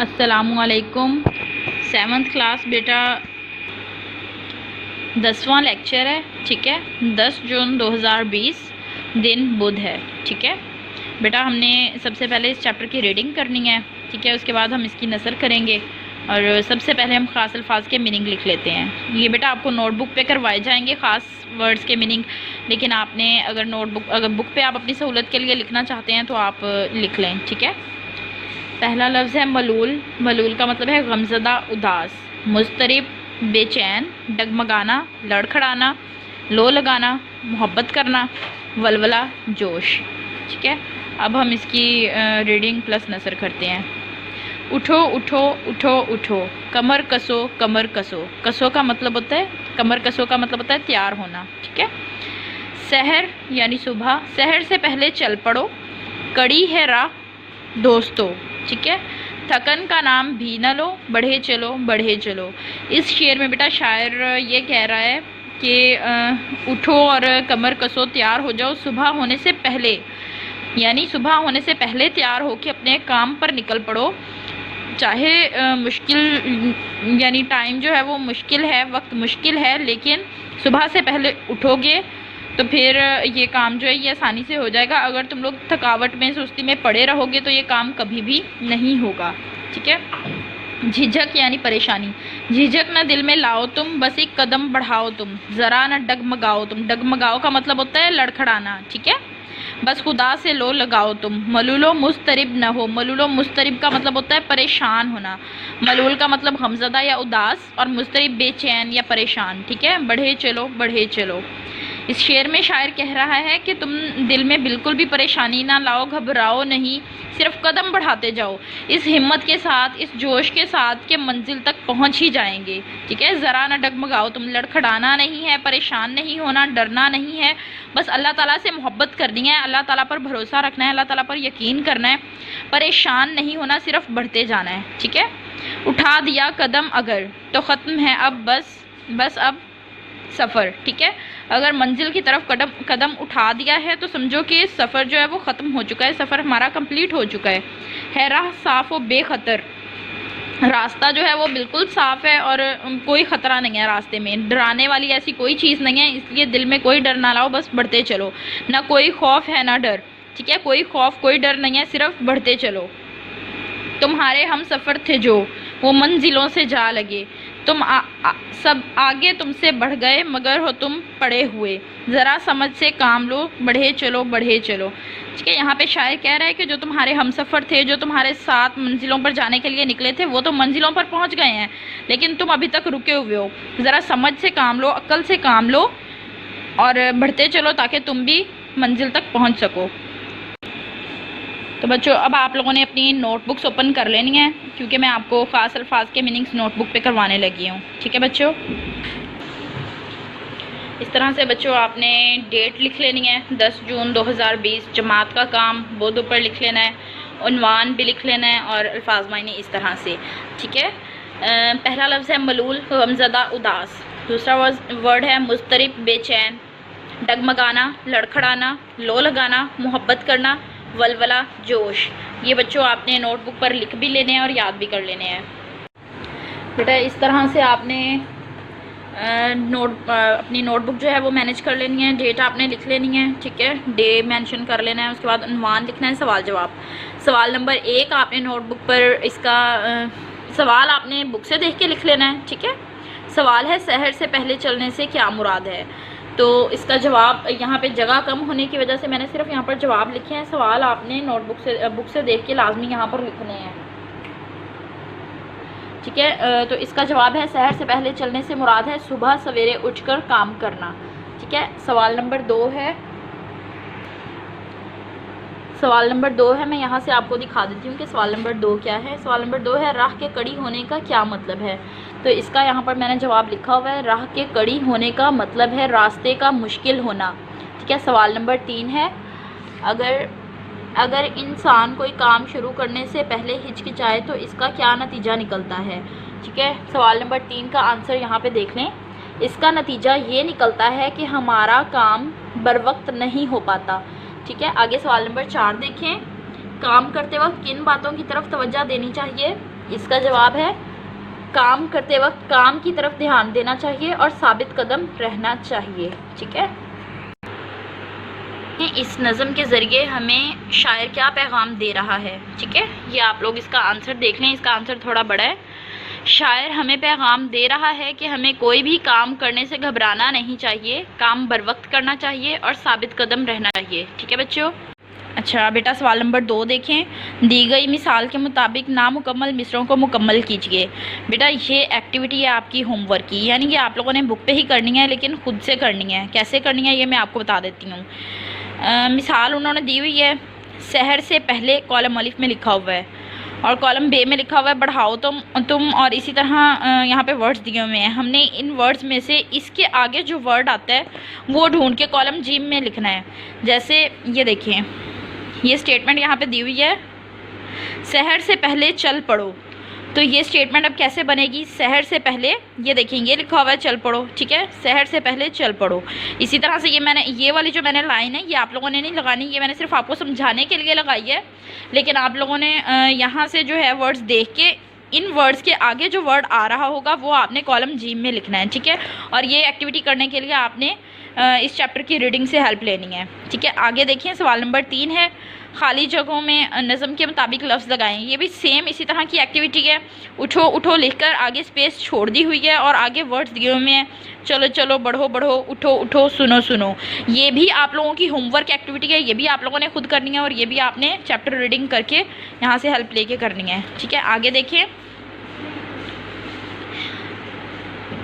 अस्सलामुअलैकुम। 7th class बेटा 10वां lecture है, ठीक है। 10 जून 2020 दिन बुध है, ठीक है बेटा। हमने सबसे पहले इस चैप्टर की रीडिंग करनी है, ठीक है। उसके बाद हम इसकी नसर करेंगे और सबसे पहले हम ख़ास अल्फाज के मीनिंग लिख लेते हैं। ये बेटा आपको नोटबुक पे करवाए जाएंगे ख़ास वर्ड्स के मीनिंग, लेकिन आपने अगर बुक पे आप अपनी सहूलत के लिए लिखना चाहते हैं तो आप लिख लें, ठीक है। पहला लफ्ज़ है मलूल। मलूल का मतलब है गमज़दा, उदास। मुस्तरिब, बेचैन। डगमगाना, लड़खड़ाना। लो लगाना, मोहब्बत करना। वलवला, जोश, ठीक है। अब हम इसकी रीडिंग प्लस नसर करते हैं। उठो उठो उठो उठो, कमर कसो कमर कसो। कसो का मतलब होता है, कमर कसो का मतलब होता है तैयार होना, ठीक है। सहर यानी सुबह, सहर से पहले चल पड़ो। कड़ी है राह दोस्तों, ठीक है। थकन का नाम भी न लो, बढ़े चलो बढ़े चलो। इस शेर में बेटा शायर ये कह रहा है कि उठो और कमर कसो, तैयार हो जाओ सुबह होने से पहले, यानी सुबह होने से पहले तैयार हो के अपने काम पर निकल पड़ो। चाहे मुश्किल यानी टाइम जो है वो मुश्किल है, वक्त मुश्किल है, लेकिन सुबह से पहले उठोगे तो फिर ये काम जो है ये आसानी से हो जाएगा। अगर तुम लोग थकावट में, सुस्ती में पड़े रहोगे तो ये काम कभी भी नहीं होगा, ठीक है। झिझक यानी परेशानी। झिझक ना दिल में लाओ तुम, बस एक कदम बढ़ाओ तुम। ज़रा ना डगमगाओ तुम। डगमगाओ का मतलब होता है लड़खड़ाना, ठीक है। बस खुदा से लो लगाओ तुम। मलूलो मुस्तरिब न हो। मलूलो मुस्तरिब का मतलब होता है परेशान होना। मलूल का मतलब गमज़दा या उदास, और मुस्तरिब बेचैन या परेशान, ठीक है। बढ़े चलो बढ़े चलो। इस शेर में शायर कह रहा है कि तुम दिल में बिल्कुल भी परेशानी ना लाओ, घबराओ नहीं, सिर्फ कदम बढ़ाते जाओ इस हिम्मत के साथ, इस जोश के साथ कि मंजिल तक पहुंच ही जाएंगे, ठीक है। ज़रा ना डगमगाओ तुम। लड़खड़ाना नहीं है, परेशान नहीं होना, डरना नहीं है, बस अल्लाह ताला से मोहब्बत करनी है, अल्लाह ताला पर भरोसा रखना है, अल्लाह ताला पर यकीन करना है। परेशान नहीं होना, सिर्फ बढ़ते जाना है, ठीक है। उठा दिया कदम अगर तो ख़त्म है अब बस अब सफ़र, ठीक है। अगर मंजिल की तरफ कदम उठा दिया है तो समझो कि सफ़र जो है वो ख़त्म हो चुका है, सफ़र हमारा कंप्लीट हो चुका है। राह साफ़ व बेखतर। रास्ता जो है वो बिल्कुल साफ़ है और कोई ख़तरा नहीं है रास्ते में, डराने वाली ऐसी कोई चीज़ नहीं है, इसलिए दिल में कोई डर ना लाओ, बस बढ़ते चलो। ना कोई खौफ है ना डर, ठीक है। कोई खौफ कोई डर नहीं है, सिर्फ बढ़ते चलो। तुम्हारे हम सफ़र थे जो वो मंजिलों से जा लगे, तुम सब आगे तुमसे बढ़ गए मगर हो तुम पड़े हुए। ज़रा समझ से काम लो, बढ़े चलो बढ़े चलो, ठीक है। यहाँ पे शायर कह रहा है कि जो तुम्हारे हम सफ़र थे, जो तुम्हारे साथ मंजिलों पर जाने के लिए निकले थे, वो तो मंजिलों पर पहुँच गए हैं, लेकिन तुम अभी तक रुके हुए हो। ज़रा समझ से काम लो, अक्ल से काम लो और बढ़ते चलो ताकि तुम भी मंजिल तक पहुँच सको। तो बच्चों अब आप लोगों ने अपनी नोटबुक्स ओपन कर लेनी है, क्योंकि मैं आपको ख़ास अल्फाज के मीनिंग्स नोटबुक पे करवाने लगी हूँ, ठीक है बच्चों। इस तरह से बच्चों आपने डेट लिख लेनी है 10 जून 2020, जमात का काम बुध ऊपर लिख लेना है, उन्वान भी लिख लेना है और अल्फाज मायने इस तरह से, ठीक है। पहला लफ्ज़ है मलूल, गमज़दा, उदास। दूसरा वर्ड है मुस्तरिब, बेचैन। डगमगाना, लड़खड़ाना। लो लगाना, मोहब्बत करना। वलवला, जोश। ये बच्चों आपने नोटबुक पर लिख भी लेने हैं और याद भी कर लेने हैं बेटा। इस तरह से आपने अपनी नोटबुक जो है वो मैनेज कर लेनी है। डेट आपने लिख लेनी है, ठीक है, डे मेंशन कर लेना है। उसके बाद उन्वान लिखना है, सवाल जवाब। सवाल नंबर 1 आपने नोटबुक पर इसका सवाल आपने बुक से देख के लिख लेना है, ठीक है। सवाल है शहर से पहले चलने से क्या मुराद है, तो इसका जवाब यहाँ पे जगह कम होने की वजह से मैंने सिर्फ यहाँ पर जवाब लिखे हैं। सवाल आपने बुक से देख के लाजमी यहाँ पर लिखने हैं, ठीक है। तो इसका जवाब है शहर से पहले चलने से मुराद है सुबह सवेरे उठकर काम करना, ठीक है। सवाल नंबर 2 है, मैं यहाँ से आपको दिखा देती हूँ कि सवाल नंबर 2 क्या है। सवाल नंबर 2 है राह के कड़ी होने का क्या मतलब है, तो इसका यहाँ पर मैंने जवाब लिखा हुआ है। राह के कड़ी होने का मतलब है रास्ते का मुश्किल होना, ठीक है। सवाल नंबर 3 है, अगर इंसान कोई काम शुरू करने से पहले हिचकिचाए तो इसका क्या नतीजा निकलता है, ठीक है। सवाल नंबर 3 का आंसर यहाँ पे देख लें। इसका नतीजा ये निकलता है कि हमारा काम बर वक्त नहीं हो पाता, ठीक है। आगे सवाल नंबर 4 देखें। काम करते वक्त किन बातों की तरफ तवज्जो देनी चाहिए, इसका जवाब है काम करते वक्त काम की तरफ ध्यान देना चाहिए और साबित कदम रहना चाहिए। ठीक है, इस नज़म के ज़रिए हमें शायर क्या पैगाम दे रहा है। ठीक है, ये आप लोग इसका आंसर देख लें, इसका आंसर थोड़ा बड़ा है। शायर हमें पैगाम दे रहा है कि हमें कोई भी काम करने से घबराना नहीं चाहिए, काम बर वक्त करना चाहिए और साबित कदम रहना चाहिए। ठीक है बच्चों। अच्छा बेटा, सवाल नंबर 2 देखें। दी गई मिसाल के मुताबिक नामुकम्मल मिसरों को मुकम्मल कीजिए। बेटा ये एक्टिविटी है आपकी होमवर्क की, यानी कि आप लोगों ने बुक पे ही करनी है लेकिन खुद से करनी है। कैसे करनी है ये मैं आपको बता देती हूँ। मिसाल उन्होंने दी हुई है, शहर से पहले कॉलम अलिफ में लिखा हुआ है और कॉलम बे में लिखा हुआ है बढ़ाओ तुम और इसी तरह यहाँ पे वर्ड्स दिए हुए हैं। हमने इन वर्ड्स में से इसके आगे जो वर्ड आता है वो ढूंढ के कॉलम जी में लिखना है। जैसे ये देखिए, ये स्टेटमेंट यहाँ पे दी हुई है, शहर से पहले चल पड़ो। तो ये स्टेटमेंट अब कैसे बनेगी, शहर से पहले, ये देखेंगे लिखा हुआ है चल पड़ो। ठीक है, शहर से पहले चल पड़ो। इसी तरह से ये वाली जो मैंने लाइन है ये आप लोगों ने नहीं लगानी, ये मैंने सिर्फ आपको समझाने के लिए लगाई है। लेकिन आप लोगों ने यहाँ से जो है वर्ड्स देख के इन वर्ड्स के आगे जो वर्ड आ रहा होगा वो आपने कॉलम जी में लिखना है। ठीक है, और ये एक्टिविटी करने के लिए आपने इस चैप्टर की रीडिंग से हेल्प लेनी है। ठीक है, आगे देखिए सवाल नंबर 3 है, खाली जगहों में नज़म के मुताबिक लफ्ज़ लगाएं। ये भी सेम इसी तरह की एक्टिविटी है। उठो उठो लिखकर आगे स्पेस छोड़ दी हुई है और आगे वर्ड्स दिए हुए हैं, चलो चलो, बढ़ो बढ़ो, उठो उठो, सुनो सुनो। ये भी आप लोगों की होमवर्क एक्टिविटी है, ये भी आप लोगों ने खुद करनी है और ये भी आपने चैप्टर रीडिंग करके यहाँ से हेल्प लेके करनी है। ठीक है, आगे देखिए,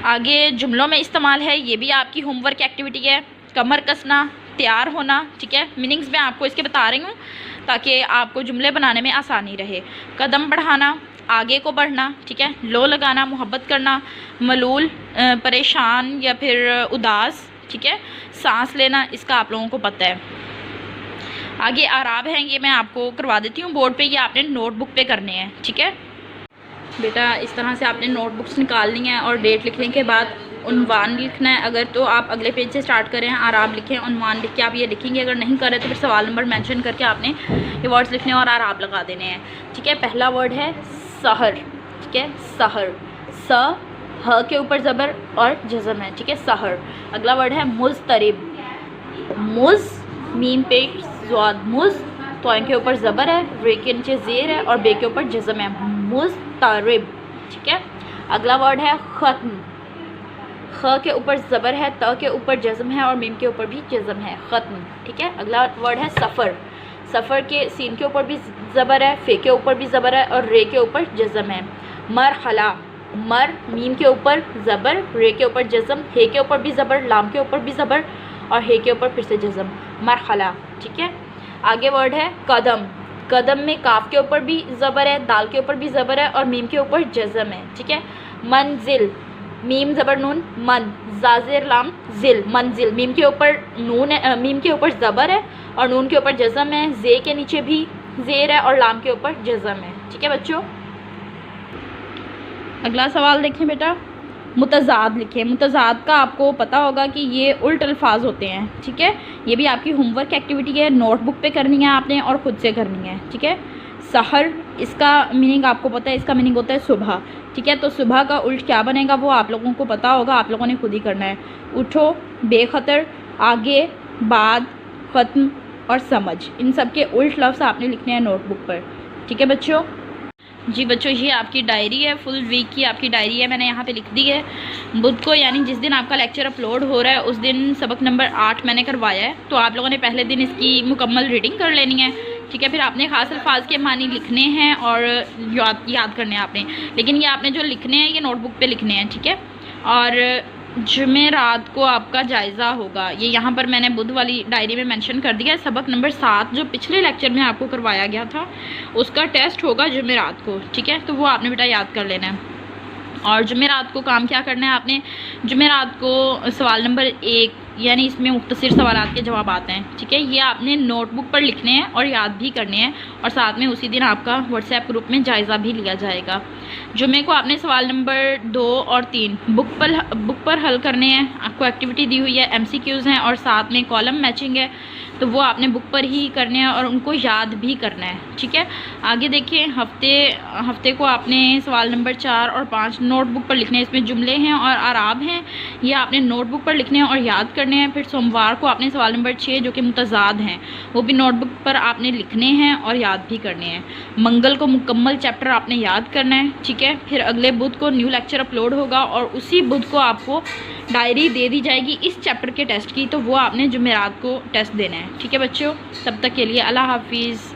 आगे जुमलों में इस्तेमाल है, ये भी आपकी होमवर्क एक्टिविटी है। कमर कसना, तैयार होना। ठीक है, मीनिंग्स मैं आपको इसके बता रही हूँ ताकि आपको जुमले बनाने में आसानी रहे। कदम बढ़ाना, आगे को बढ़ना। ठीक है, लो लगाना, मोहब्बत करना। मलूल, परेशान या फिर उदास। ठीक है, सांस लेना, इसका आप लोगों को पता है। आगे आराब हैं, ये मैं आपको करवा देती हूँ बोर्ड पे, ये आपने नोटबुक पे करने हैं। ठीक है बेटा, इस तरह से आपने नोटबुक्स निकालनी है और डेट लिखने के बाद उन्वान लिखना है। अगर तो आप अगले पेज से स्टार्ट करें, आराब लिखें, उन्वान लिख के आप ये लिखेंगे। अगर नहीं करें तो फिर सवाल नंबर मेंशन करके आपने ये वर्ड्स लिखने और आराब लगा देने हैं। ठीक है, पहला वर्ड है सहर। ठीक है, सहर, स ह के ऊपर ज़बर और जज़म है। ठीक है, सहर। अगला वर्ड है मुज़तरिब। मुज़, मीम पे ज़्वाद, मुज़, तो के ऊपर ज़बर है, रे के नीचे ज़ेर है और बे के ऊपर जज़म है, मुज़तरिब। ठीक है, अगला वर्ड है ख़त्म। ख के ऊपर ज़बर है, त के ऊपर जज़म है और मीम के ऊपर भी जज़म है, ख़त्म। ठीक है, अगला वर्ड है सफ़र। सफ़र के सीन के ऊपर भी ज़बर है, फे के ऊपर भी ज़बर है और रे के ऊपर जज़म है। मरहला, मर, मीम के ऊपर ज़बर, रे के ऊपर जज़म, हे के ऊपर भी ज़बर, लाम के ऊपर भी ज़बर और हे के ऊपर फिर से जज़म, मरहला। ठीक है, आगे वर्ड है कदम। कदम में काफ के ऊपर भी ज़बर है, दाल के ऊपर भी ज़बर है और मीम के ऊपर जज़म है। ठीक है, मंजिल, मीम ज़बर नून, मन, जाज़िर लाम, जिल, मंजिल। मीम के ऊपर नून है, मीम के ऊपर ज़बर है और नून के ऊपर जज़म है, जे के नीचे भी ज़ेर है और लाम के ऊपर जज़म है। ठीक है बच्चों, अगला सवाल देखें बेटा, मुतज़ाद लिखें। मुतज़ाद का आपको पता होगा कि ये उल्ट अल्फाज होते हैं। ठीक है, ये भी आपकी होमवर्क एक्टिविटी है, नोटबुक पे करनी है आपने और ख़ुद से करनी है। ठीक है, सहर, इसका मीनिंग आपको पता है, इसका मीनिंग होता है सुबह। ठीक है, तो सुबह का उल्ट क्या बनेगा वो आप लोगों को पता होगा, आप लोगों ने खुद ही करना है। उठो, बेखतर, आगे, बाद, ख़त्म और समझ, इन सब के उल्ट लफ्ज़ आपने लिखने हैं नोटबुक पर। ठीक है बच्चों। जी बच्चों, ये आपकी डायरी है, फुल वीक की आपकी डायरी है, मैंने यहाँ पे लिख दी है। बुध को यानी जिस दिन आपका लेक्चर अपलोड हो रहा है उस दिन सबक नंबर 8 मैंने करवाया है, तो आप लोगों ने पहले दिन इसकी मुकम्मल रीडिंग कर लेनी है। ठीक है, फिर आपने ख़ास अल्फाज के मानी लिखने हैं और याद करने हैं आपने, लेकिन ये आपने जो लिखने हैं ये नोटबुक पे लिखने हैं। ठीक है, और जुमेरात को आपका जायज़ा होगा, ये यहाँ पर मैंने बुध वाली डायरी में मेंशन कर दिया है। सबक नंबर 7 जो पिछले लेक्चर में आपको करवाया गया था उसका टेस्ट होगा जुमेरात को। ठीक है, तो वो आपने बेटा याद कर लेना है। और जुमेरात को काम क्या करना है आपने, जुमेरात को सवाल नंबर 1 यानी इसमें मुख्तसर सवालात के जवाब आते हैं। ठीक है, ये आपने नोटबुक पर लिखने हैं और याद भी करने हैं और साथ में उसी दिन आपका व्हाट्सएप ग्रुप में जायज़ा भी लिया जाएगा। जुमे को आपने सवाल नंबर 2 और 3 बुक पर हल करने हैं। आपको एक्टिविटी दी हुई है, MCQs हैं और साथ में कॉलम मैचिंग है। तो वो आपने बुक पर ही करने हैं और उनको याद भी करना है, ठीक है। आगे देखिए, हफ्ते को आपने सवाल नंबर 4 और 5 नोटबुक पर लिखने हैं। इसमें जुमले हैं और आराब हैं, ये आपने नोटबुक पर लिखने हैं और याद करने हैं। फिर सोमवार को आपने सवाल नंबर 6 जो कि मुतज़ाद हैं वो भी नोटबुक पर आपने लिखने हैं और याद भी करने हैं। मंगल को मुकम्मल चैप्टर आपने याद करना है, ठीक है। फिर अगले बुध को न्यू लेक्चर अपलोड होगा और उसी बुध को आपको डायरी दे दी जाएगी इस चैप्टर के टेस्ट की, तो वो आपने जुमेरात को टेस्ट देना है, ठीक है बच्चों। तब तक के लिए अल्लाह हाफिज़।